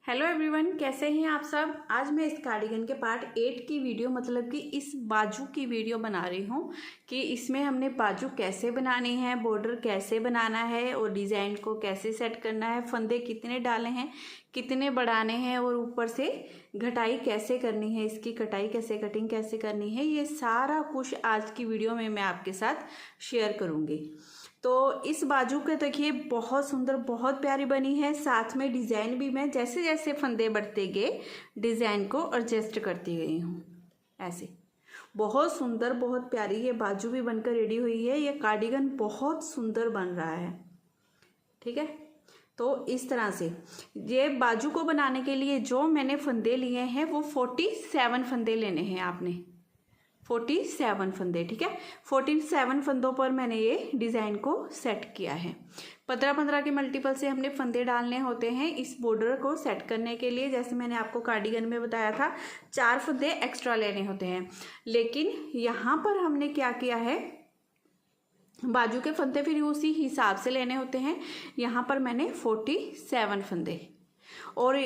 Hello everyone, कैसे हैं आप सब। आज मैं इस कार्डिगन के पार्ट 8 की वीडियो मतलब कि इस बाजू की वीडियो बना रही हूँ कि इसमें हमने बाजू कैसे बनानी है, बॉर्डर कैसे बनाना है और डिज़ाइन को कैसे सेट करना है, फंदे कितने डाले हैं, कितने बढ़ाने हैं और ऊपर से घटाई कैसे करनी है, इसकी कटाई कैसे, कटिंग कैसे करनी है, ये सारा कुछ आज की वीडियो में मैं आपके साथ शेयर करूँगी। तो इस बाजू के देखिए बहुत सुंदर, बहुत प्यारी बनी है। साथ में डिज़ाइन भी मैं जैसे जैसे फंदे बढ़ते गए डिज़ाइन को एडजस्ट करती गई हूँ। ऐसे बहुत सुंदर, बहुत प्यारी ये बाजू भी बनकर रेडी हुई है। ये कार्डिगन बहुत सुंदर बन रहा है। ठीक है, तो इस तरह से ये बाजू को बनाने के लिए जो मैंने फंदे लिए हैं वो 47 फंदे लेने हैं आपने, 47 फंदे। ठीक है, 47 फंदों पर मैंने ये डिज़ाइन को सेट किया है। 15-15 के मल्टीपल से हमने फंदे डालने होते हैं इस बॉर्डर को सेट करने के लिए। जैसे मैंने आपको कार्डिगन में बताया था 4 फंदे एक्स्ट्रा लेने होते हैं, लेकिन यहाँ पर हमने क्या किया है, बाजू के फंदे फिर उसी हिसाब से लेने होते हैं। यहाँ पर मैंने 47 फंदे, और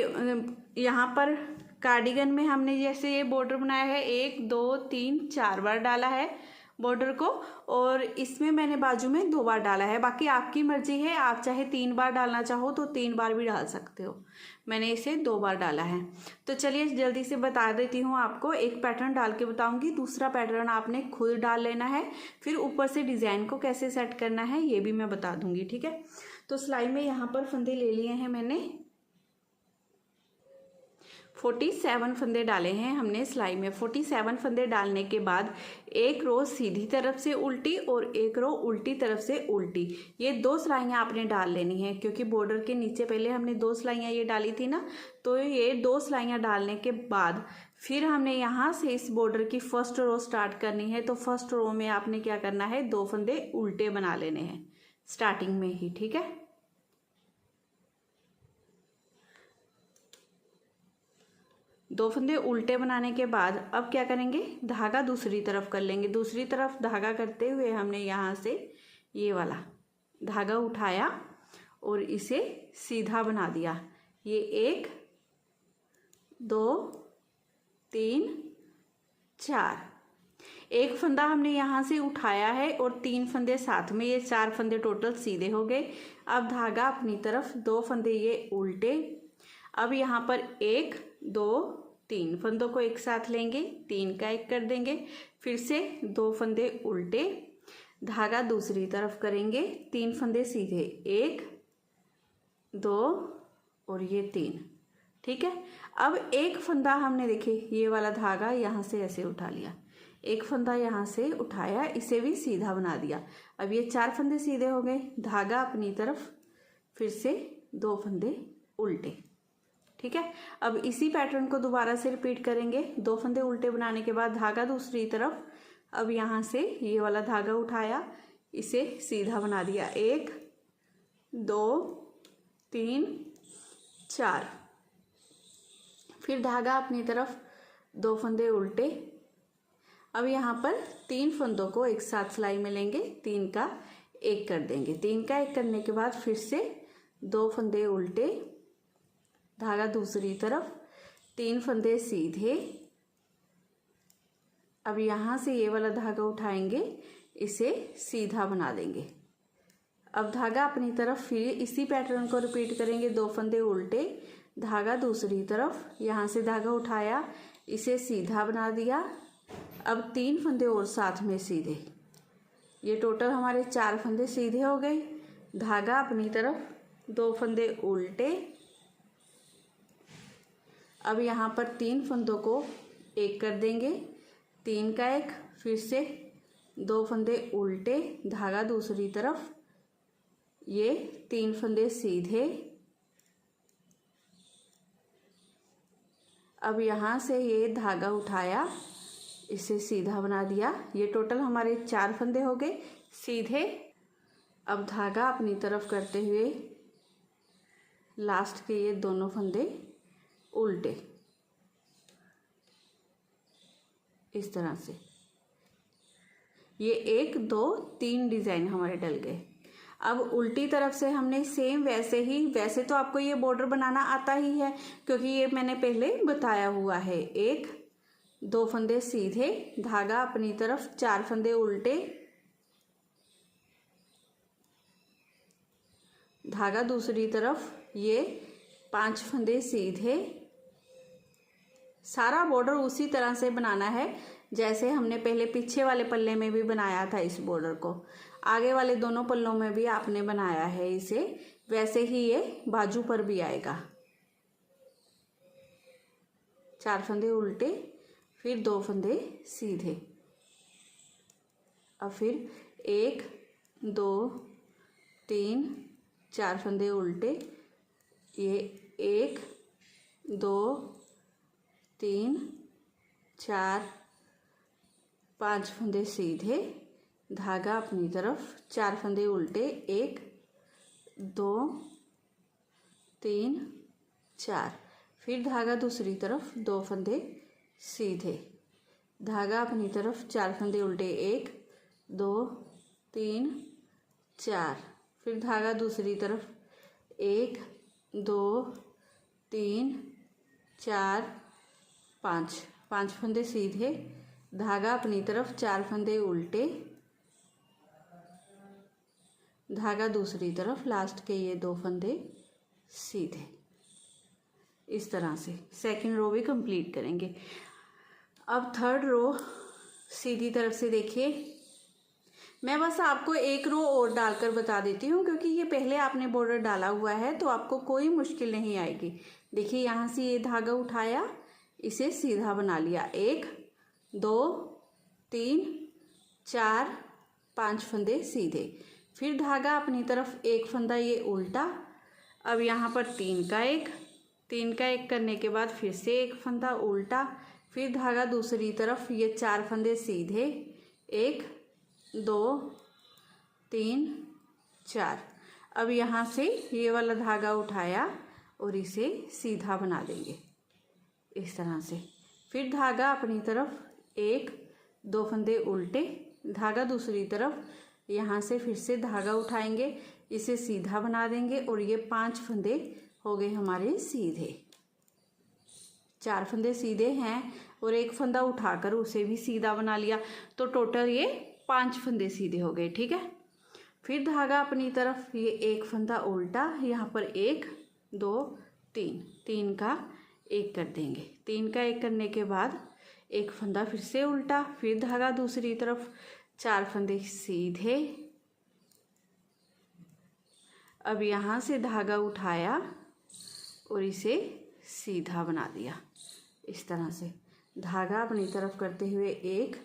यहाँ पर कार्डिगन में हमने जैसे ये बॉर्डर बनाया है 1 2 3 4 बार डाला है बॉर्डर को, और इसमें मैंने बाजू में 2 बार डाला है। बाकी आपकी मर्जी है, आप चाहे 3 बार डालना चाहो तो 3 बार भी डाल सकते हो। मैंने इसे 2 बार डाला है। तो चलिए जल्दी से बता देती हूँ आपको। एक पैटर्न डाल के बताऊँगी, दूसरा पैटर्न आपने खुद डाल लेना है, फिर ऊपर से डिज़ाइन को कैसे सेट करना है ये भी मैं बता दूँगी। ठीक है, तो सिलाई में यहाँ पर फंदे ले लिए हैं मैंने, 47 फंदे डाले हैं हमने सिलाई में। 47 फंदे डालने के बाद एक रो सीधी तरफ से उल्टी और एक रो उल्टी तरफ से उल्टी, ये 2 सिलाइयाँ आपने डाल लेनी है, क्योंकि बॉर्डर के नीचे पहले हमने 2 सिलाइयाँ ये डाली थी ना, तो ये 2 सिलाइयाँ डालने के बाद फिर हमने यहाँ से इस बॉर्डर की फर्स्ट रो स्टार्ट करनी है। तो फर्स्ट रो में आपने क्या करना है, 2 फंदे उल्टे बना लेने हैं स्टार्टिंग में ही। ठीक है, 2 फंदे उल्टे बनाने के बाद अब क्या करेंगे, धागा दूसरी तरफ कर लेंगे। दूसरी तरफ धागा करते हुए हमने यहाँ से ये वाला धागा उठाया और इसे सीधा बना दिया। ये 1 2 3 4, एक फंदा हमने यहाँ से उठाया है और 3 फंदे साथ में, ये 4 फंदे टोटल सीधे हो गए। अब धागा अपनी तरफ, 2 फंदे ये उल्टे। अब यहाँ पर 1 2 3 फंदों को एक साथ लेंगे, 3 का 1 कर देंगे, फिर से 2 फंदे उल्टे, धागा दूसरी तरफ करेंगे, 3 फंदे सीधे, 1 2 और ये 3। ठीक है, अब एक फंदा हमने देखिए ये वाला धागा यहाँ से ऐसे उठा लिया, एक फंदा यहाँ से उठाया, इसे भी सीधा बना दिया। अब ये 4 फंदे सीधे हो गए, धागा अपनी तरफ, फिर से 2 फंदे उल्टे। ठीक है, अब इसी पैटर्न को दोबारा से रिपीट करेंगे। 2 फंदे उल्टे बनाने के बाद धागा दूसरी तरफ, अब यहाँ से ये वाला धागा उठाया, इसे सीधा बना दिया, 1 2 3 4, फिर धागा अपनी तरफ, 2 फंदे उल्टे। अब यहाँ पर 3 फंदों को एक साथ सिलाई में लेंगे, 3 का 1 कर देंगे, 3 का 1 करने के बाद फिर से 2 फंदे उल्टे, धागा दूसरी तरफ, 3 फंदे सीधे। अब यहाँ से ये वाला धागा उठाएंगे, इसे सीधा बना देंगे। अब धागा अपनी तरफ, फिर इसी पैटर्न को रिपीट करेंगे। 2 फंदे उल्टे, धागा दूसरी तरफ, यहाँ से धागा उठाया, इसे सीधा बना दिया। अब 3 फंदे और साथ में सीधे, ये टोटल हमारे 4 फंदे सीधे हो गए। धागा अपनी तरफ, 2 फंदे उल्टे, अब यहाँ पर 3 फंदों को 1 कर देंगे, 3 का 1, फिर से 2 फंदे उल्टे, धागा दूसरी तरफ, ये 3 फंदे सीधे। अब यहाँ से ये धागा उठाया, इसे सीधा बना दिया। ये टोटल हमारे 4 फंदे हो गए सीधे। अब धागा अपनी तरफ करते हुए लास्ट के ये दोनों फंदे उल्टे, इस तरह से ये 1 2 3 डिज़ाइन हमारे डल गए। अब उल्टी तरफ से हमने सेम वैसे ही, वैसे तो आपको ये बॉर्डर बनाना आता ही है क्योंकि ये मैंने पहले बताया हुआ है। 1 2 फंदे सीधे, धागा अपनी तरफ, 4 फंदे उल्टे, धागा दूसरी तरफ, ये 5 फंदे सीधे। सारा बॉर्डर उसी तरह से बनाना है जैसे हमने पहले पीछे वाले पल्ले में भी बनाया था इस बॉर्डर को। आगे वाले दोनों पल्लों में भी आपने बनाया है इसे, वैसे ही ये बाजू पर भी आएगा। 4 फंदे उल्टे, फिर 2 फंदे सीधे, और फिर 1 2 3 4 फंदे उल्टे, ये 1 2 3 4 5 फंदे सीधे, धागा अपनी तरफ, 4 फंदे उल्टे, 1 2 3 4, फिर धागा दूसरी तरफ, 2 फंदे सीधे, धागा अपनी तरफ, 4 फंदे उल्टे, 1 2 3 4, फिर धागा दूसरी तरफ, 1 2 3 4 5, 5 फंदे सीधे, धागा अपनी तरफ, 4 फंदे उल्टे, धागा दूसरी तरफ, लास्ट के ये 2 फंदे सीधे। इस तरह से सेकंड रो भी कंप्लीट करेंगे। अब थर्ड रो सीधी तरफ से देखिए, मैं बस आपको एक रो और डालकर बता देती हूँ क्योंकि ये पहले आपने बॉर्डर डाला हुआ है तो आपको कोई मुश्किल नहीं आएगी। देखिए यहाँ से ये धागा उठाया, इसे सीधा बना लिया, 1 2 3 4 5 फंदे सीधे, फिर धागा अपनी तरफ, 1 फंदा ये उल्टा, अब यहाँ पर 3 का 1 करने के बाद फिर से 1 फंदा उल्टा, फिर धागा दूसरी तरफ, ये 4 फंदे सीधे, 1 2 3 4, अब यहाँ से ये वाला धागा उठाया और इसे सीधा बना देंगे इस तरह से। फिर धागा अपनी तरफ, 1 2 फंदे उल्टे, धागा दूसरी तरफ, यहाँ से फिर से धागा उठाएंगे, इसे सीधा बना देंगे और ये 5 फंदे हो गए हमारे सीधे। 4 फंदे सीधे हैं और 1 फंदा उठाकर उसे भी सीधा बना लिया, तो टोटल ये 5 फंदे सीधे हो गए। ठीक है, फिर धागा अपनी तरफ, ये 1 फंदा उल्टा, यहाँ पर 1 2 3 का 1 कर देंगे, 3 का 1 करने के बाद 1 फंदा फिर से उल्टा, फिर धागा दूसरी तरफ, 4 फंदे सीधे, अब यहाँ से धागा उठाया और इसे सीधा बना दिया इस तरह से। धागा अपनी तरफ करते हुए 1,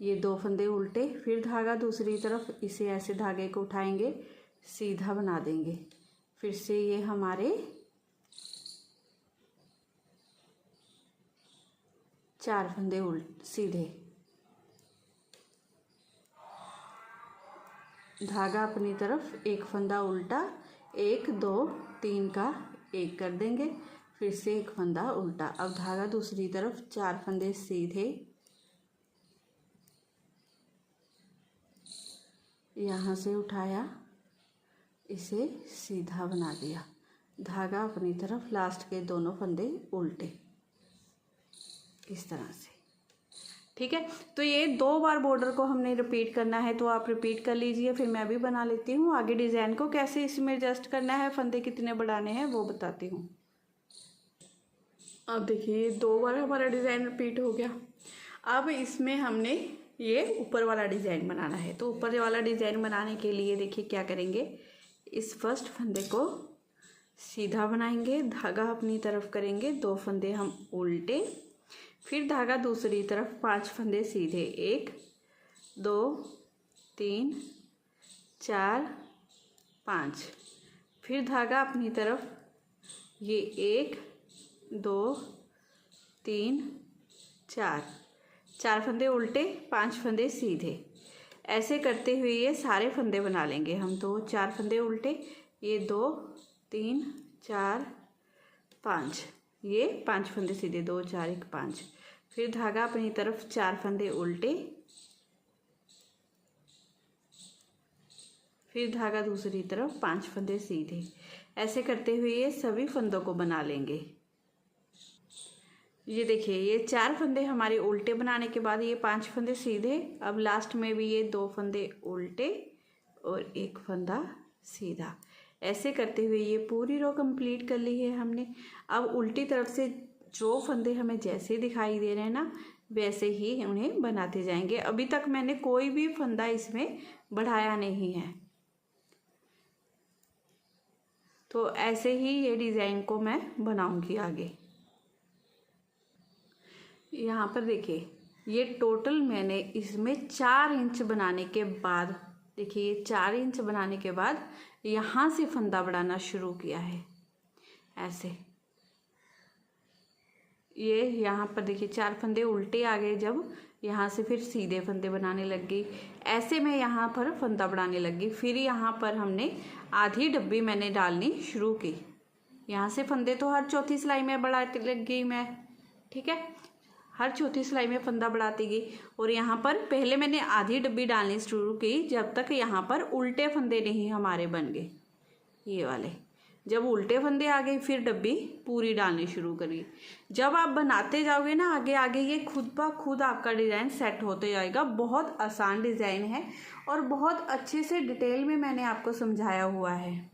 ये 2 फंदे उल्टे, फिर धागा दूसरी तरफ, इसे ऐसे धागे को उठाएंगे, सीधा बना देंगे, फिर से ये हमारे 4 फंदे सीधे, धागा अपनी तरफ, 1 फंदा उल्टा, 1 2 3 का 1 कर देंगे, फिर से 1 फंदा उल्टा, अब धागा दूसरी तरफ, 4 फंदे सीधे, यहाँ से उठाया, इसे सीधा बना दिया, धागा अपनी तरफ, लास्ट के दोनों फंदे उल्टे इस तरह से। ठीक है, तो ये 2 बार बॉर्डर को हमने रिपीट करना है, तो आप रिपीट कर लीजिए, फिर मैं भी बना लेती हूँ। आगे डिज़ाइन को कैसे इसमें एडजस्ट करना है, फंदे कितने बढ़ाने हैं वो बताती हूँ। अब देखिए 2 बार हमारा डिज़ाइन रिपीट हो गया। अब इसमें हमने ये ऊपर वाला डिज़ाइन बनाना है, तो ऊपर वाला डिज़ाइन बनाने के लिए देखिए क्या करेंगे, इस फर्स्ट फंदे को सीधा बनाएंगे, धागा अपनी तरफ करेंगे, 2 फंदे हम उल्टे, फिर धागा दूसरी तरफ, 5 फंदे सीधे, 1 2 3 4 5, फिर धागा अपनी तरफ, ये 1 2 3 4 फंदे उल्टे, 5 फंदे सीधे, ऐसे करते हुए ये सारे फंदे बना लेंगे हम। तो 4 फंदे उल्टे, ये 2 3 4 5, ये 5 फंदे सीधे, 2 4 1 5, फिर धागा अपनी तरफ, 4 फंदे उल्टे, फिर धागा दूसरी तरफ 5 फंदे सीधे। ऐसे करते हुए ये सभी फंदों को बना लेंगे। ये देखिए, ये 4 फंदे हमारे उल्टे बनाने के बाद ये 5 फंदे सीधे। अब लास्ट में भी ये 2 फंदे उल्टे और 1 फंदा सीधा। ऐसे करते हुए ये पूरी रो कंप्लीट कर ली है हमने। अब उल्टी तरफ से जो फंदे हमें जैसे दिखाई दे रहे हैं ना, वैसे ही उन्हें बनाते जाएंगे। अभी तक मैंने कोई भी फंदा इसमें बढ़ाया नहीं है। तो ऐसे ही ये डिज़ाइन को मैं बनाऊंगी आगे। यहाँ पर देखिए, ये टोटल मैंने इसमें 4 इंच बनाने के बाद, देखिए ये 4 इंच बनाने के बाद यहाँ से फंदा बढ़ाना शुरू किया है। ऐसे ये यहाँ पर देखिए 4 फंदे उल्टे आ गए, जब यहाँ से फिर सीधे फंदे बनाने लग गई। ऐसे मैं यहाँ पर फंदा बढ़ाने लग गई। फिर यहाँ पर हमने आधी डब्बी मैंने डालनी शुरू की। यहाँ से फंदे तो हर चौथी सिलाई में बढ़ाती लग गई मैं, ठीक है, हर चौथी सिलाई में फंदा बढ़ाती गई। और यहाँ पर पहले मैंने आधी डब्बी डालनी शुरू की, जब तक यहाँ पर उल्टे फंदे नहीं हमारे बन गए ये वाले। जब उल्टे फंदे आ गए फिर डब्बी पूरी डालनी शुरू करी। जब आप बनाते जाओगे ना आगे आगे, ये खुद ब खुद आपका डिज़ाइन सेट होते जाएगा। बहुत आसान डिज़ाइन है और बहुत अच्छे से डिटेल में मैंने आपको समझाया हुआ है।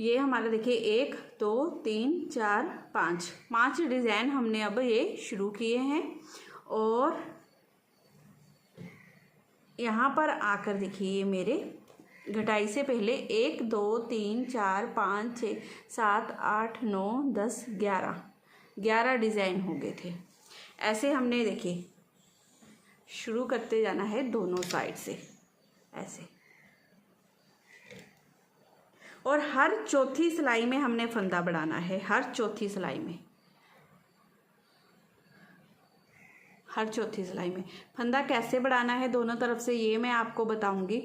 ये हमारा देखिए 1 2 3 4 5 डिज़ाइन हमने अब ये शुरू किए हैं। और यहाँ पर आकर देखिए, ये मेरे घटाई से पहले 1 2 3 4 5 6 7 8 9 10 11 डिज़ाइन हो गए थे। ऐसे हमने देखिए शुरू करते जाना है दोनों साइड से ऐसे। और हर चौथी सिलाई में हमने फंदा बढ़ाना है, हर चौथी सिलाई में, हर चौथी सिलाई में फंदा कैसे बढ़ाना है दोनों तरफ से, ये मैं आपको बताऊंगी।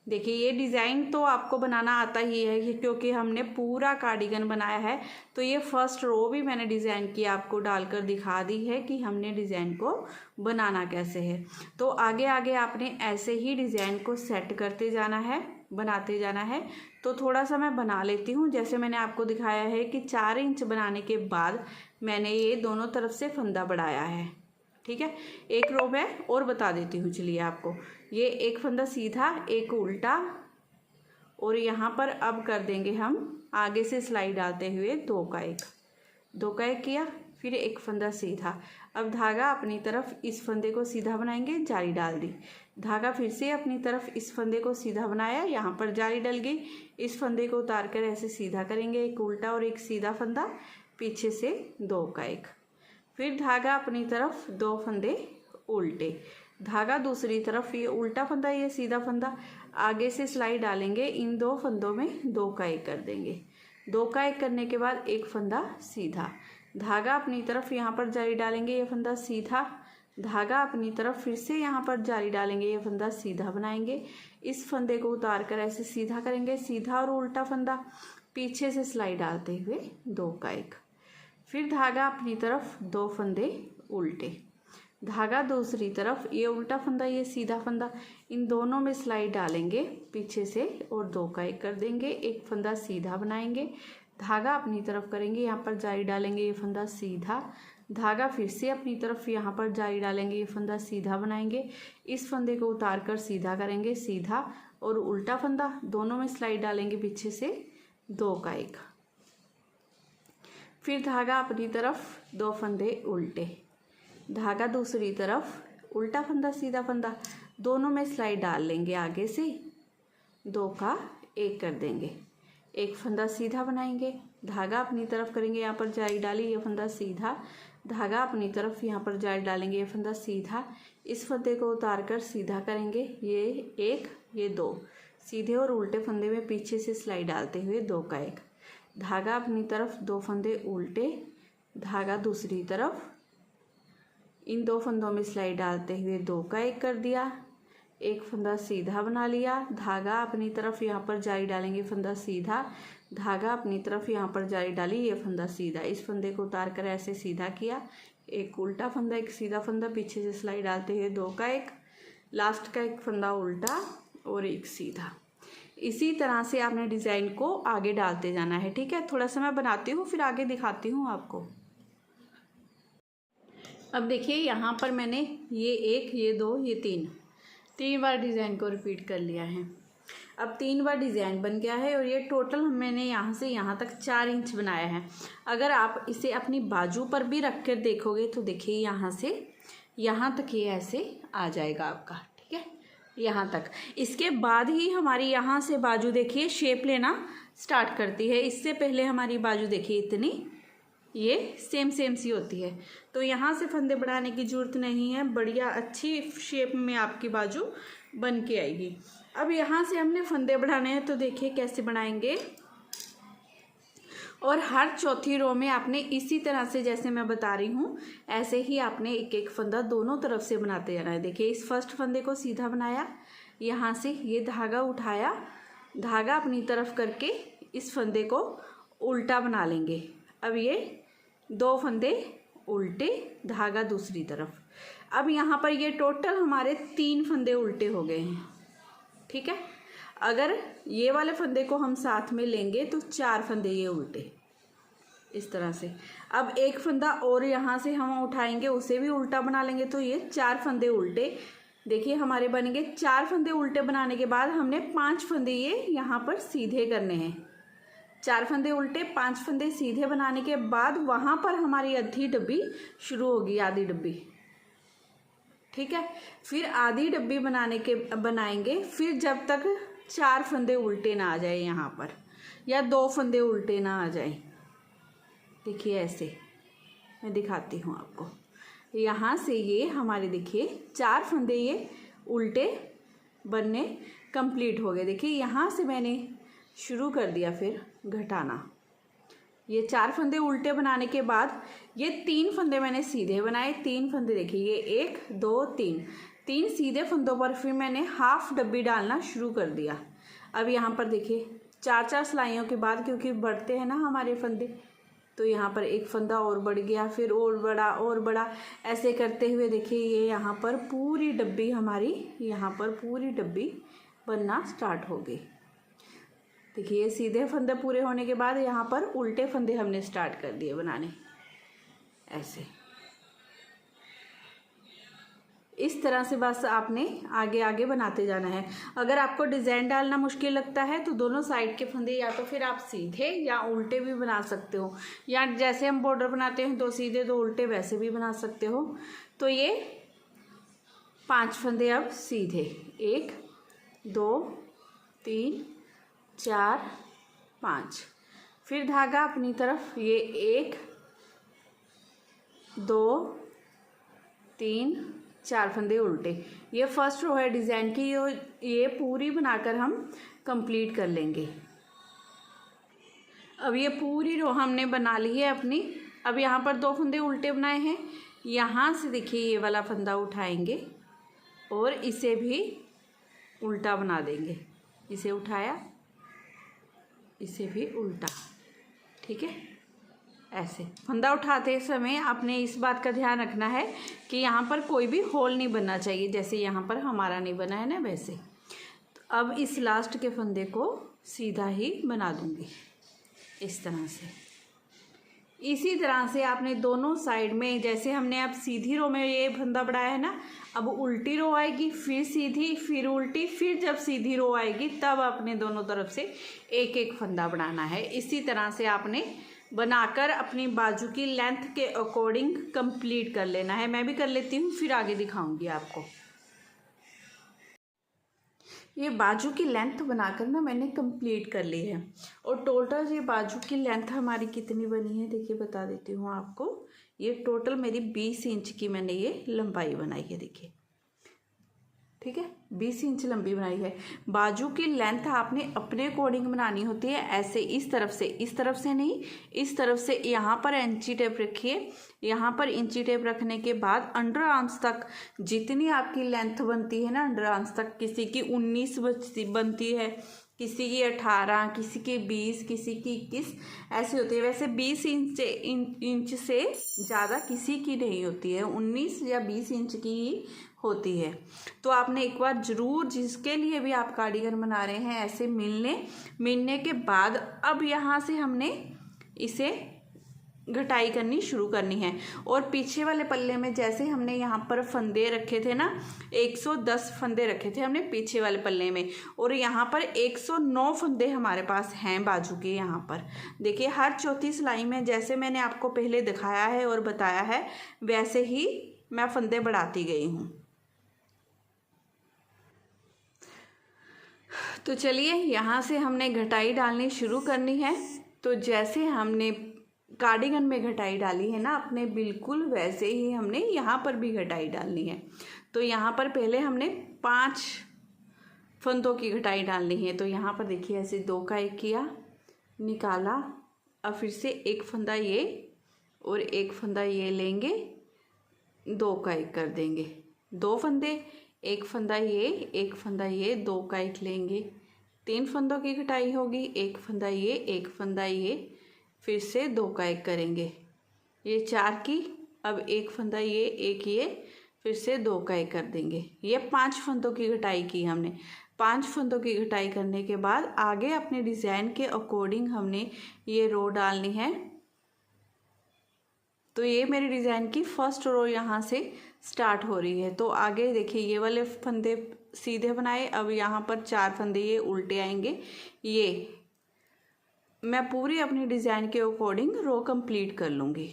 देखिए ये डिज़ाइन तो आपको बनाना आता ही है, क्योंकि हमने पूरा कार्डिगन बनाया है। तो ये फर्स्ट रो भी मैंने डिज़ाइन की आपको डालकर दिखा दी है कि हमने डिज़ाइन को बनाना कैसे है। तो आगे आगे आपने ऐसे ही डिज़ाइन को सेट करते जाना है, बनाते जाना है। तो थोड़ा सा मैं बना लेती हूँ। जैसे मैंने आपको दिखाया है कि 4 इंच बनाने के बाद मैंने ये दोनों तरफ से फंदा बढ़ाया है, ठीक है। एक रो मैं और बता देती हूँ, चलिए आपको। ये एक फंदा सीधा, एक उल्टा, और यहाँ पर अब कर देंगे हम आगे से सिलाई डालते हुए 2 का 1 किया, फिर एक फंदा सीधा। अब धागा अपनी तरफ इस फंदे को सीधा बनाएंगे, जाली डाल दी, धागा फिर से अपनी तरफ इस फंदे को सीधा बनाया, यहाँ पर जाली डल गई। इस फंदे को उतार कर ऐसे सीधा करेंगे, एक उल्टा और एक सीधा फंदा, पीछे से 2 का 1, फिर धागा अपनी तरफ 2 फंदे उल्टे, धागा दूसरी तरफ, ये उल्टा फंदा ये सीधा फंदा, आगे से सिलाई डालेंगे, इन 2 फंदों में 2 का 1 कर देंगे। 2 का 1 करने के बाद एक फंदा सीधा, धागा अपनी तरफ यहाँ पर जाली डालेंगे, ये फंदा सीधा, धागा अपनी तरफ फिर से यहाँ पर जाली डालेंगे, ये फंदा सीधा बनाएंगे। इस फंदे को उतार कर ऐसे सीधा करेंगे, सीधा और उल्टा फंदा, पीछे से सिलाई डालते हुए 2 का 1, फिर धागा अपनी तरफ 2 फंदे उल्टे, धागा दूसरी तरफ, ये उल्टा फंदा ये सीधा फंदा, इन दोनों में सिलाई डालेंगे पीछे से और 2 का 1 कर देंगे, एक फंदा सीधा बनाएंगे, धागा अपनी तरफ करेंगे, यहाँ पर जाली डालेंगे, ये फंदा सीधा, धागा फिर से अपनी तरफ यहाँ पर जाली डालेंगे, ये फंदा सीधा बनाएंगे। इस फंदे को उतार कर सीधा करेंगे, सीधा और उल्टा फंदा, दोनों में सिलाई डालेंगे पीछे से 2 का 1, फिर धागा अपनी तरफ 2 फंदे उल्टे, धागा दूसरी तरफ, उल्टा फंदा सीधा फंदा, दोनों में सिलाई डाल लेंगे, आगे से 2 का 1 कर देंगे, एक फंदा सीधा बनाएंगे, धागा अपनी तरफ करेंगे, यहाँ पर जाली डाली, ये फंदा सीधा, धागा अपनी तरफ यहाँ पर जाली डालेंगे, ये फंदा सीधा, इस फंदे को उतार कर सीधा करेंगे, ये 1 ये 2, सीधे और उल्टे फंदे में पीछे से सिलाई डालते हुए 2 का 1, धागा अपनी तरफ 2 फंदे उल्टे, धागा दूसरी तरफ, इन 2 फंदों में सिलाई डालते हुए 2 का 1 कर दिया, एक फंदा सीधा बना लिया, धागा अपनी तरफ यहाँ पर जाली डालेंगे, फंदा सीधा, धागा अपनी तरफ यहाँ पर जाली डाली, ये फंदा सीधा, इस फंदे को उतार कर ऐसे सीधा किया, एक उल्टा फंदा एक सीधा फंदा, पीछे से सिलाई डालते हुए 2 का 1, लास्ट का एक फंदा उल्टा और एक सीधा। इसी तरह से आपने डिज़ाइन को आगे डालते जाना है। ठीक है, थोड़ा सा मैं बनाती हूँ फिर आगे दिखाती हूँ आपको। अब देखिए यहाँ पर मैंने ये 1, ये 2, ये 3 बार डिज़ाइन को रिपीट कर लिया है। अब 3 बार डिज़ाइन बन गया है और ये टोटल मैंने यहाँ से यहाँ तक 4 इंच बनाया है। अगर आप इसे अपनी बाजू पर भी रख कर देखोगे तो देखिए यहाँ से यहाँ तक ये ऐसे आ जाएगा आपका। ठीक है, यहाँ तक। इसके बाद ही हमारी यहाँ से बाजू देखिए शेप लेना स्टार्ट करती है। इससे पहले हमारी बाजू देखिए इतनी ये सेम सी होती है। तो यहाँ से फंदे बढ़ाने की ज़रूरत नहीं है, बढ़िया अच्छी शेप में आपकी बाजू बन के आएगी। अब यहाँ से हमने फंदे बढ़ाने हैं तो देखिए कैसे बनाएंगे। और हर चौथी रो में आपने इसी तरह से जैसे मैं बता रही हूँ ऐसे ही आपने एक एक फंदा दोनों तरफ से बनाते जाना है। देखिए इस फर्स्ट फंदे को सीधा बनाया, यहाँ से ये धागा उठाया, धागा अपनी तरफ करके इस फंदे को उल्टा बना लेंगे। अब ये 2 फंदे उल्टे, धागा दूसरी तरफ। अब यहाँ पर ये टोटल हमारे 3 फंदे उल्टे हो गए हैं। ठीक है, अगर ये वाले फंदे को हम साथ में लेंगे तो 4 फंदे ये उल्टे इस तरह से। अब एक फंदा और यहाँ से हम उठाएंगे, उसे भी उल्टा बना लेंगे तो ये 4 फंदे उल्टे देखिए हमारे बनेंगे। 4 फंदे उल्टे बनाने के बाद हमने 5 फंदे ये यहाँ पर सीधे करने हैं। 4 फंदे उल्टे, 5 फंदे सीधे बनाने के बाद वहाँ पर हमारी आधी डब्बी शुरू होगी, आधी डब्बी। ठीक है, फिर आधी डब्बी बनाएंगे फिर जब तक 4 फंदे उल्टे ना आ जाए यहाँ पर, या 2 फंदे उल्टे ना आ जाए। देखिए ऐसे मैं दिखाती हूँ आपको। यहाँ से ये हमारे देखिए 4 फंदे ये उल्टे बनने कंप्लीट हो गए। देखिए यहाँ से मैंने शुरू कर दिया फिर घटाना। ये 4 फंदे उल्टे बनाने के बाद ये 3 फंदे मैंने सीधे बनाए। 3 फंदे देखिए ये 1, 2, 3 सीधे फंदों पर फिर मैंने हाफ डब्बी डालना शुरू कर दिया। अब यहाँ पर देखिए 4 सिलाइयों के बाद क्योंकि बढ़ते हैं ना हमारे फंदे, तो यहाँ पर एक फंदा और बढ़ गया, फिर और बड़ा, ऐसे करते हुए देखिए ये यहाँ पर पूरी डब्बी हमारी यहाँ पर पूरी डब्बी बनना स्टार्ट हो गई। देखिए सीधे फंदे पूरे होने के बाद यहाँ पर उल्टे फंदे हमने स्टार्ट कर दिए बनाने। ऐसे इस तरह से बस आपने आगे आगे बनाते जाना है। अगर आपको डिज़ाइन डालना मुश्किल लगता है तो दोनों साइड के फंदे या तो फिर आप सीधे या उल्टे भी बना सकते हो, या जैसे हम बॉर्डर बनाते हैं 2 सीधे 2 उल्टे वैसे भी बना सकते हो। तो ये 5 फंदे अब सीधे, 1, 2, 3, 4, 5, फिर धागा अपनी तरफ, ये 1, 2, 3, 4 फंदे उल्टे। ये फर्स्ट रो है डिज़ाइन की, ये पूरी बनाकर हम कंप्लीट कर लेंगे। अब ये पूरी रो हमने बना ली है अपनी। अब यहाँ पर 2 फंदे उल्टे बनाए हैं, यहाँ से देखिए ये वाला फंदा उठाएंगे और इसे भी उल्टा बना देंगे। इसे उठाया, इसे भी उल्टा। ठीक है, ऐसे फंदा उठाते समय आपने इस बात का ध्यान रखना है कि यहाँ पर कोई भी होल नहीं बनना चाहिए, जैसे यहाँ पर हमारा नहीं बना है ना वैसे। तो अब इस लास्ट के फंदे को सीधा ही बना दूंगी इस तरह से। इसी तरह से आपने दोनों साइड में, जैसे हमने अब सीधी रो में ये फंदा बढ़ाया है ना, अब उल्टी रो आएगी, फिर सीधी, फिर उल्टी, फिर जब सीधी रो आएगी तब आपने दोनों तरफ से एक एक फंदा बनाना है। इसी तरह से आपने बनाकर अपनी बाजू की लेंथ के अकॉर्डिंग कंप्लीट कर लेना है। मैं भी कर लेती हूँ, फिर आगे दिखाऊंगी आपको। ये बाजू की लेंथ बनाकर ना मैंने कंप्लीट कर ली है। और टोटल ये बाजू की लेंथ हमारी कितनी बनी है देखिए बता देती हूँ आपको। ये टोटल मेरी 20 इंच की मैंने ये लंबाई बनाई है देखिए। ठीक है, 20 इंच लंबी बनाई है। बाजू की लेंथ आपने अपने अकॉर्डिंग बनानी होती है। ऐसे इस तरफ से नहीं, इस तरफ से यहाँ पर इंची टेप रखिए। यहाँ पर इंची टेप रखने के बाद अंडर आर्म्स तक जितनी आपकी लेंथ बनती है ना, अंडर आर्म्स तक, किसी की 19 बनती है, किसी की 18, किसी की 20, किसी की 21 ऐसी होती है। वैसे 20 इंच से ज़्यादा किसी की नहीं होती है, 19 या 20 इंच की ही होती है। तो आपने एक बार ज़रूर, जिसके लिए भी आप कार्डिगन बना रहे हैं, ऐसे मिलने के बाद अब यहाँ से हमने इसे घटाई करनी शुरू करनी है। और पीछे वाले पल्ले में जैसे हमने यहाँ पर फंदे रखे थे ना, 110 फंदे रखे थे हमने पीछे वाले पल्ले में, और यहाँ पर 109 फंदे हमारे पास हैं बाजू के। यहाँ पर देखिए, हर चौथी सिलाई में जैसे मैंने आपको पहले दिखाया है और बताया है, वैसे ही मैं फंदे बढ़ाती गई हूँ। तो चलिए, यहाँ से हमने घटाई डालनी शुरू करनी है। तो जैसे हमने कार्डिगन में घटाई डाली है ना अपने, बिल्कुल वैसे ही हमने यहाँ पर भी घटाई डालनी है। तो यहाँ पर पहले हमने 5 फंदों की घटाई डालनी है। तो यहाँ पर देखिए, ऐसे 2 का 1 किया, निकाला, अब फिर से एक फंदा ये और एक फंदा ये लेंगे, 2 का 1 कर देंगे, 2 फंदे, एक फंदा ये, एक फंदा ये, 2 का 1 लेंगे, 3 फंदों की घटाई होगी, एक फंदा ये, एक फंदा ये, फिर से 2 का 1 करेंगे, ये 4 की, अब एक फंदा ये, एक ये, फिर से 2 का 1 कर देंगे। ये 5 फंदों की घटाई की हमने। 5 फंदों की घटाई करने के बाद आगे अपने डिज़ाइन के अकॉर्डिंग हमने ये रो डालनी है। तो ये मेरे डिज़ाइन की फर्स्ट रो यहाँ से स्टार्ट हो रही है। तो आगे देखिए, ये वाले फंदे सीधे बनाए, अब यहाँ पर 4 फंदे ये उल्टे आएंगे। ये मैं पूरी अपनी डिज़ाइन के अकॉर्डिंग रो कंप्लीट कर लूँगी।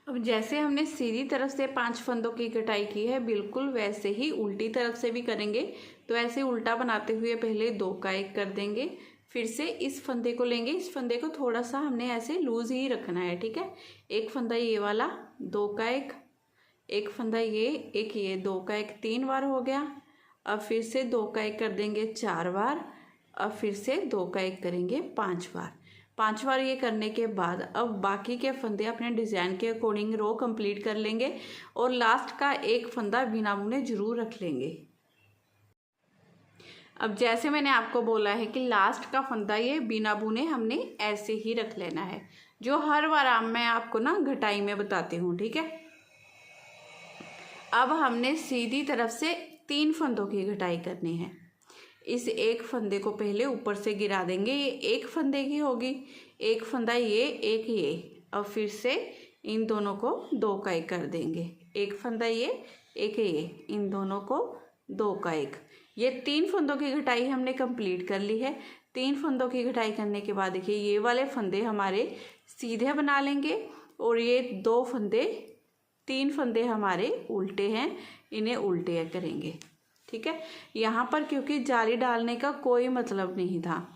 अब जैसे हमने सीधी तरफ से 5 फंदों की कटाई की है, बिल्कुल वैसे ही उल्टी तरफ से भी करेंगे। तो ऐसे उल्टा बनाते हुए पहले 2 का 1 कर देंगे, फिर से इस फंदे को लेंगे, इस फंदे को थोड़ा सा हमने ऐसे लूज ही रखना है, ठीक है। एक फंदा ये वाला, 2 का 1, एक फंदा ये, एक ये, 2 का 1 3 बार हो गया। अब फिर से 2 का 1 कर देंगे 4 बार, अब फिर से 2 का 1 करेंगे 5 बार। 5 बार ये करने के बाद अब बाकी के फंदे अपने डिज़ाइन के अकॉर्डिंग रो कंप्लीट कर लेंगे और लास्ट का एक फंदा बिना बुने जरूर रख लेंगे। अब जैसे मैंने आपको बोला है कि लास्ट का फंदा ये बिना बुने हमने ऐसे ही रख लेना है, जो हर बार मैं आपको ना घटाई में बताती हूँ, ठीक है। अब हमने सीधी तरफ से 3 फंदों की घटाई करनी है। इस एक फंदे को पहले ऊपर से गिरा देंगे, ये एक फंदे की होगी, एक फंदा ये, एक ये। अब फिर से इन दोनों को 2 का 1 कर देंगे, एक फंदा ये, एक ये, इन दोनों को 2 का 1। ये 3 फंदों की घटाई हमने कंप्लीट कर ली है। 3 फंदों की घटाई करने के बाद देखिए, ये वाले फंदे हमारे सीधे बना लेंगे और ये 2 फंदे, 3 फंदे हमारे उल्टे हैं, इन्हें उल्टे करेंगे, ठीक है। यहाँ पर क्योंकि जाली डालने का कोई मतलब नहीं था,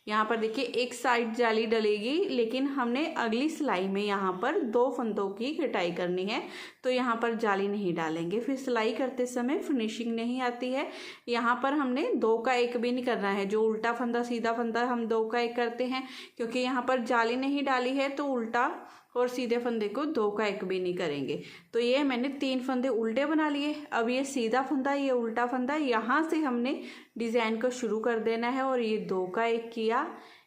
यहाँ पर देखिए एक साइड जाली डलेगी, लेकिन हमने अगली सिलाई में यहाँ पर 2 फंदों की घटाई करनी है, तो यहाँ पर जाली नहीं डालेंगे, फिर सिलाई करते समय फिनिशिंग नहीं आती है। यहाँ पर हमने 2 का 1 भी नहीं करना है, जो उल्टा फंदा सीधा फंदा हम 2 का 1 करते हैं, क्योंकि यहाँ पर जाली नहीं डाली है तो उल्टा और सीधे फंदे को 2 का 1 भी नहीं करेंगे। तो ये मैंने 3 फंदे उल्टे बना लिए। अब ये सीधा फंदा, ये उल्टा फंदा, यहाँ से हमने डिज़ाइन को शुरू कर देना है और ये 2 का 1 किया,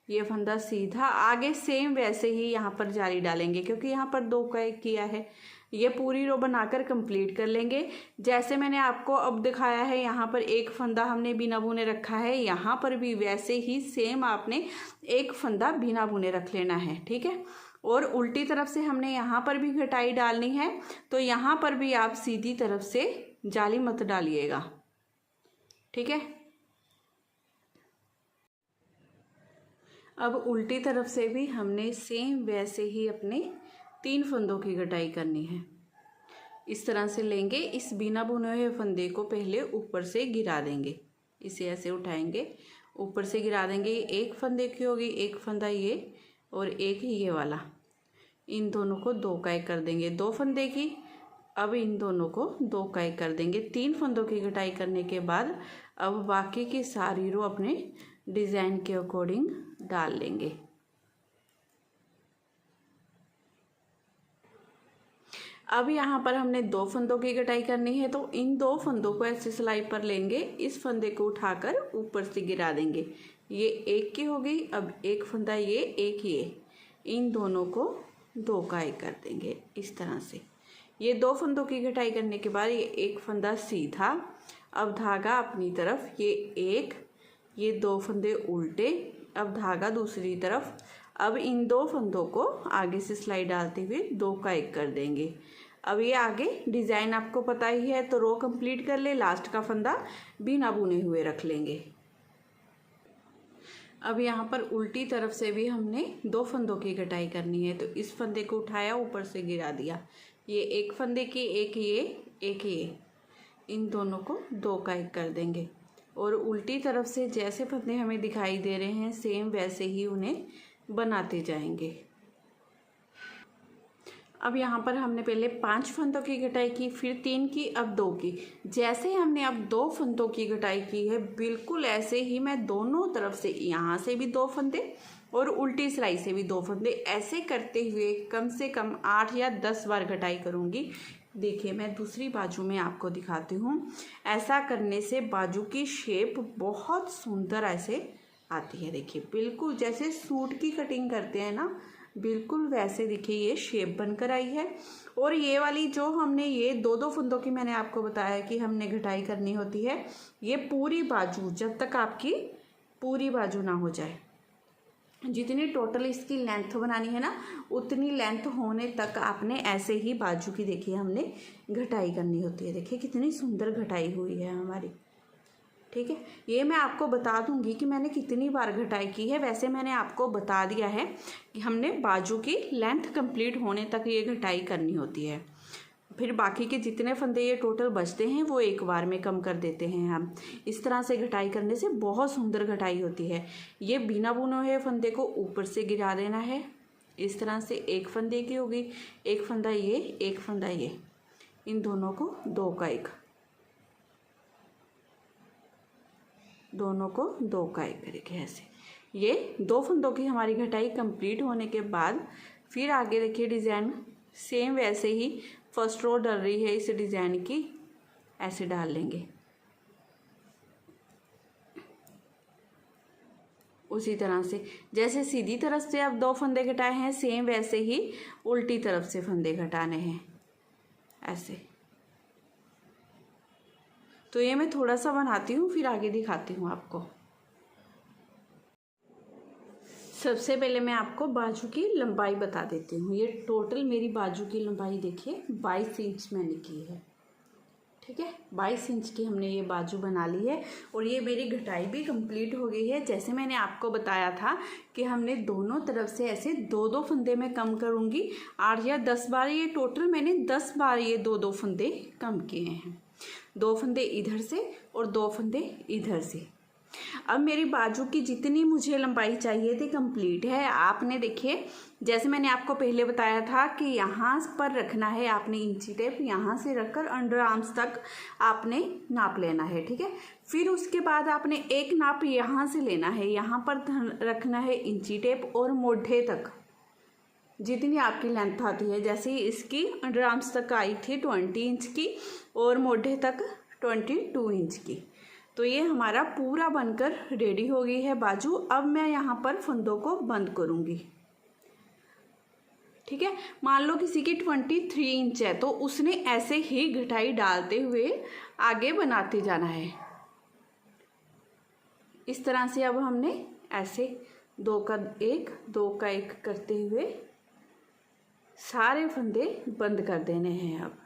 ये फंदा सीधा, आगे सेम वैसे ही यहाँ पर जाली डालेंगे, क्योंकि यहाँ पर 2 का 1 किया है। ये पूरी रो बनाकर कंप्लीट कर लेंगे। जैसे मैंने आपको अब दिखाया है, यहाँ पर एक फंदा हमने बिना बुने रखा है, यहाँ पर भी वैसे ही सेम आपने एक फंदा बिना बुने रख लेना है, ठीक है। और उल्टी तरफ से हमने यहाँ पर भी घटाई डालनी है, तो यहाँ पर भी आप सीधी तरफ से जाली मत डालिएगा, ठीक है। अब उल्टी तरफ से भी हमने सेम वैसे ही अपने 3 फंदों की घटाई करनी है। इस तरह से लेंगे, इस बिना बुने हुए फंदे को पहले ऊपर से गिरा देंगे, इसे ऐसे उठाएंगे, ऊपर से गिरा देंगे। एक फंदे की होगी, एक फंदा ये और एक ये वाला, इन दोनों को 2 का 1 कर देंगे, 2 फंदे की। अब इन दोनों को 2 का 1 कर देंगे। 3 फंदों की घटाई करने के बाद अब बाकी की सारी रो अपने डिज़ाइन के अकॉर्डिंग डाल लेंगे। अब यहाँ पर हमने 2 फंदों की घटाई करनी है, तो इन 2 फंदों को ऐसे सिलाई पर लेंगे, इस फंदे को उठाकर ऊपर से गिरा देंगे। ये एक की हो गई, अब एक फंदा ये, एक ये, इन दोनों को 2 का 1 कर देंगे इस तरह से। ये 2 फंदों की कटाई करने के बाद ये एक फंदा सीधा, अब धागा अपनी तरफ, ये 2 फंदे उल्टे, अब धागा दूसरी तरफ। अब इन 2 फंदों को आगे से सिलाई डालते हुए 2 का 1 कर देंगे। अब ये आगे डिज़ाइन आपको पता ही है, तो रो कंप्लीट कर ले, लास्ट का फंदा बिना बुने हुए रख लेंगे। अब यहाँ पर उल्टी तरफ से भी हमने 2 फंदों की कटाई करनी है, तो इस फंदे को उठाया, ऊपर से गिरा दिया, ये एक फंदे की, एक ये, इन दोनों को 2 का 1 कर देंगे। और उल्टी तरफ से जैसे फंदे हमें दिखाई दे रहे हैं सेम वैसे ही उन्हें बनाते जाएंगे। अब यहाँ पर हमने पहले 5 फंदों की कटाई की, फिर 3 की, अब 2 की। जैसे हमने अब 2 फंदों की कटाई की है, बिल्कुल ऐसे ही मैं दोनों तरफ से, यहाँ से भी 2 फंदे और उल्टी सिलाई से भी 2 फंदे, ऐसे करते हुए कम से कम 8 या 10 बार कटाई करूँगी। देखिए मैं दूसरी बाजू में आपको दिखाती हूँ। ऐसा करने से बाजू की शेप बहुत सुंदर ऐसे आती है। देखिए बिल्कुल जैसे सूट की कटिंग करते हैं ना, बिल्कुल वैसे देखिए ये शेप बनकर आई है। और ये वाली जो हमने ये 2-2 फंदों की मैंने आपको बताया कि हमने घटाई करनी होती है, ये पूरी बाजू, जब तक आपकी पूरी बाजू ना हो जाए, जितनी टोटल इसकी लेंथ बनानी है ना, उतनी लेंथ होने तक आपने ऐसे ही बाजू की देखिए हमने घटाई करनी होती है। देखिए कितनी सुंदर घटाई हुई है हमारी। ठीक है, ये मैं आपको बता दूंगी कि मैंने कितनी बार घटाई की है। वैसे मैंने आपको बता दिया है कि हमने बाजू की लेंथ कंप्लीट होने तक ये घटाई करनी होती है। फिर बाकी के जितने फंदे ये टोटल बचते हैं वो एक बार में कम कर देते हैं हम। इस तरह से घटाई करने से बहुत सुंदर घटाई होती है। ये बिना बुने हुए फंदे को ऊपर से गिरा देना है। इस तरह से एक फंदे की होगी, एक फंदा ये, एक फंदा ये, इन दोनों को 2 का 1, दोनों को 2 का 1 करेंगे ऐसे। ये 2 फंदों की हमारी घटाई कंप्लीट होने के बाद फिर आगे देखिए डिज़ाइन सेम वैसे ही फर्स्ट रो डल रही है इस डिज़ाइन की, ऐसे डाल लेंगे। उसी तरह से जैसे सीधी तरफ से अब 2 फंदे घटाए हैं, सेम वैसे ही उल्टी तरफ से फंदे घटाने हैं ऐसे। तो ये मैं थोड़ा सा बनाती हूँ फिर आगे दिखाती हूँ आपको। सबसे पहले मैं आपको बाजू की लंबाई बता देती हूँ। ये टोटल मेरी बाजू की लंबाई देखिए 22 इंच मैंने की है। ठीक है, 22 इंच की हमने ये बाजू बना ली है और ये मेरी घटाई भी कंप्लीट हो गई है। जैसे मैंने आपको बताया था कि हमने दोनों तरफ से ऐसे 2-2 फंदे में कम करूँगी, 8 या 10 बार, ये टोटल मैंने 10 बार ये 2-2 फंदे कम किए हैं। 2 फंदे इधर से और 2 फंदे इधर से। अब मेरी बाजू की जितनी मुझे लंबाई चाहिए थी कंप्लीट है। आपने देखिए जैसे मैंने आपको पहले बताया था कि यहाँ पर रखना है आपने इंची टेप, यहाँ से रखकर अंडर आर्म्स तक आपने नाप लेना है। ठीक है, फिर उसके बाद आपने एक नाप यहाँ से लेना है, यहाँ पर रखना है इंची टेप और मोढे तक जितनी आपकी लेंथ आती है। जैसे इसकी अंडर आर्म्स तक आई थी 20 इंच की और मोढे तक 22 इंच की। तो ये हमारा पूरा बनकर रेडी हो गई है बाजू। अब मैं यहाँ पर फंदों को बंद करूँगी। ठीक है, मान लो किसी की 23 इंच है तो उसने ऐसे ही घटाई डालते हुए आगे बनाते जाना है। इस तरह से अब हमने ऐसे 2 का 1, 2 का 1 करते हुए सारे फंदे बंद कर देने हैं। अब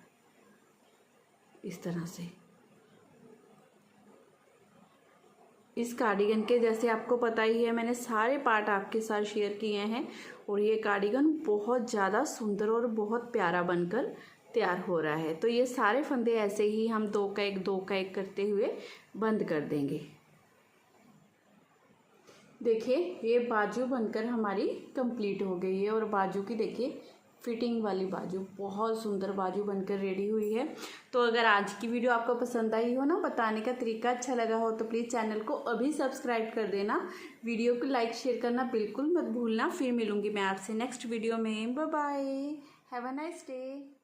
इस तरह से इस कार्डिगन के जैसे आपको पता ही है मैंने सारे पार्ट आपके साथ शेयर किए हैं और ये कार्डिगन बहुत ज़्यादा सुंदर और बहुत प्यारा बनकर तैयार हो रहा है। तो ये सारे फंदे ऐसे ही हम 2 का 1, 2 का 1 करते हुए बंद कर देंगे। देखिए ये बाजू बनकर हमारी कंप्लीट हो गई है और बाजू की देखिए फिटिंग वाली बाजू, बहुत सुंदर बाजू बनकर रेडी हुई है। तो अगर आज की वीडियो आपको पसंद आई हो ना, बताने का तरीका अच्छा लगा हो तो प्लीज़ चैनल को अभी सब्सक्राइब कर देना। वीडियो को लाइक शेयर करना बिल्कुल मत भूलना। फिर मिलूंगी मैं आपसे नेक्स्ट वीडियो में। Bye bye, have a nice day.